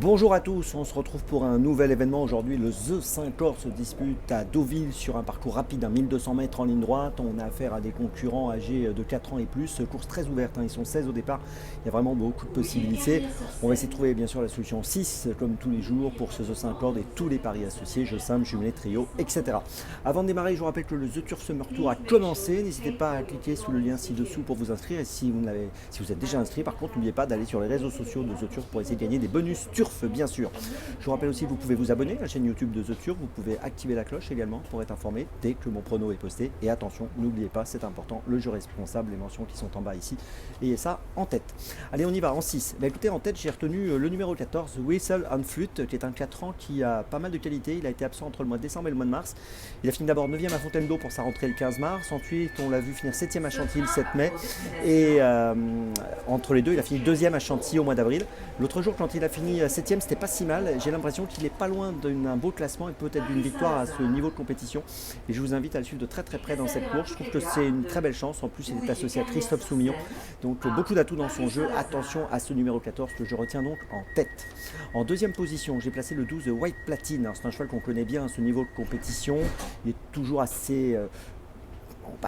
Bonjour à tous, on se retrouve pour un nouvel événement. Aujourd'hui, le The 5 Corps se dispute à Deauville sur un parcours rapide, 1200 mètres en ligne droite. On a affaire à des concurrents âgés de 4 ans et plus. Course très ouverte, ils sont 16 au départ. Il y a vraiment beaucoup de possibilités. On va essayer de trouver bien sûr la solution 6, comme tous les jours, pour ce The 5 Corps et tous les paris associés, jeux simples, jumelés, trio, etc. Avant de démarrer, je vous rappelle que le The Turf Summer Tour a commencé. N'hésitez pas à cliquer sous le lien ci-dessous pour vous inscrire. Et si vous êtes déjà inscrit, par contre, n'oubliez pas d'aller sur les réseaux sociaux de The Turf pour essayer de gagner des bonus Turf, bien sûr. Je vous rappelle aussi que vous pouvez vous abonner à la chaîne YouTube de The Turf, vous pouvez activer la cloche également pour être informé dès que mon prono est posté. Et attention, n'oubliez pas, c'est important, le jeu responsable, les mentions qui sont en bas ici, ayez ça en tête. Allez, on y va, en 6. Bah, écoutez, en tête, j'ai retenu le numéro 14, Whistle and Flute, qui est un 4 ans qui a pas mal de qualité. Il a été absent entre le mois de décembre et le mois de mars. Il a fini d'abord 9e à Fontainebleau pour sa rentrée le 15 mars. Ensuite, on l'a vu finir 7e à Chantilly le 7 mai. Et entre les deux, il a fini 2e à Chantilly au mois d'avril. L'autre jour, quand il a fini 7e, c'était pas si mal. J'ai l'impression qu'il est pas loin d'un beau classement et peut-être d'une victoire à ce niveau de compétition. Et je vous invite à le suivre de très très près dans cette course. Je trouve que c'est une très belle chance. En plus, il est associé à Christophe Soumillon. Donc beaucoup d'atouts dans son jeu. Attention à ce numéro 14 que je retiens donc en tête. En deuxième position, j'ai placé le 12 White Platine. C'est un cheval qu'on connaît bien à ce niveau de compétition. Il est toujours assez...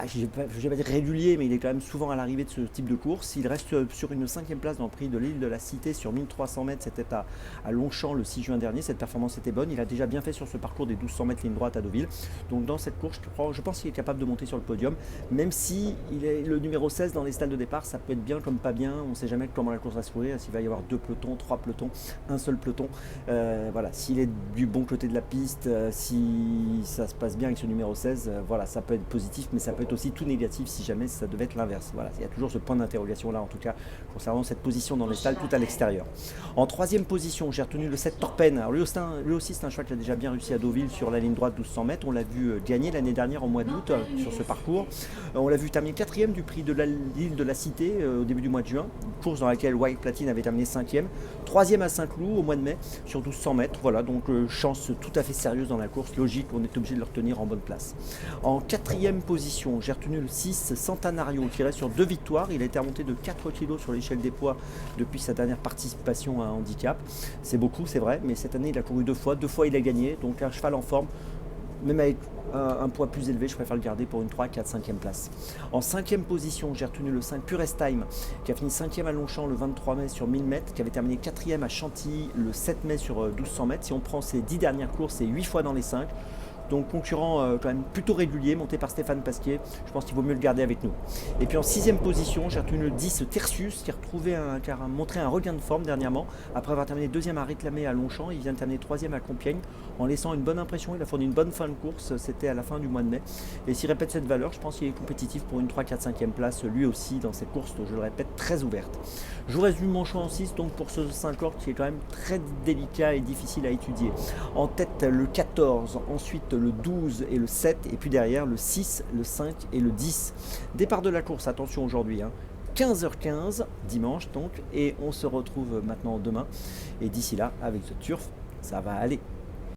je vais pas dire régulier, mais il est quand même souvent à l'arrivée de ce type de course. Il reste sur une 5e place dans le prix de l'île de la Cité sur 1300 mètres. C'était à Longchamp le 6 juin dernier. Cette performance était bonne. Il a déjà bien fait sur ce parcours des 1200 mètres ligne droite à Deauville. Donc dans cette course, je pense qu'il est capable de monter sur le podium. Même si il est le numéro 16 dans les stalles de départ, ça peut être bien comme pas bien. On ne sait jamais comment la course va se courir. S'il va y avoir 2 pelotons, 3 pelotons, un seul peloton. Voilà, s'il est du bon côté de la piste, si ça se passe bien avec ce numéro 16, voilà, ça peut être positif, mais ça peut être aussi tout négatif si jamais ça devait être l'inverse. Voilà, il y a toujours ce point d'interrogation là, en tout cas, concernant cette position dans les stalles tout à l'extérieur. En 3e position, j'ai retenu le 7 Torpen. Alors lui aussi, c'est un cheval qui a déjà bien réussi à Deauville sur la ligne droite 1200 mètres. On l'a vu gagner l'année dernière en mois d'août sur ce parcours. On l'a vu terminer 4e du prix de l'île de la Cité au début du mois de juin. Course dans laquelle White Platine avait terminé 5e. 3e à Saint-Cloud au mois de mai sur 1200 mètres. Voilà, donc chance tout à fait sérieuse dans la course. Logique, on est obligé de le retenir en bonne place. En 4e position, j'ai retenu le 6 Centenario qui reste sur 2 victoires. Il a été remonté de 4 kg sur l'échelle des poids depuis sa dernière participation à un handicap. C'est beaucoup, c'est vrai, mais cette année il a couru 2 fois. 2 fois il a gagné, donc un cheval en forme. Même avec un poids plus élevé, je préfère le garder pour une 3, 4, 5e place. En 5e position, j'ai retenu le 5 Purest Time, qui a fini 5e à Longchamp le 23 mai sur 1000 mètres, qui avait terminé 4e à Chantilly le 7 mai sur 1200 mètres. Si on prend ses 10 dernières courses, c'est 8 fois dans les 5. Donc concurrent quand même plutôt régulier, monté par Stéphane Pasquier. Je pense qu'il vaut mieux le garder avec nous. Et puis en 6e position, j'ai retenu le 10 Tertius qui a montré un regain de forme dernièrement. Après avoir terminé 2e à réclamer à Longchamp, il vient de terminer 3e à Compiègne en laissant une bonne impression. Il a fourni une bonne fin de course, c'était à la fin du mois de mai. Et s'il répète cette valeur, je pense qu'il est compétitif pour une 3, 4, 5e place lui aussi dans cette course, je le répète, très ouverte. Je vous résume mon choix en 6 donc pour ce 5 corps qui est quand même très délicat et difficile à étudier. En tête le 14, ensuite le 12 et le 7, et puis derrière le 6, le 5 et le 10. Départ de la course, attention aujourd'hui, 15h15, dimanche donc, et on se retrouve maintenant demain. Et d'ici là, avec The Turf, ça va aller.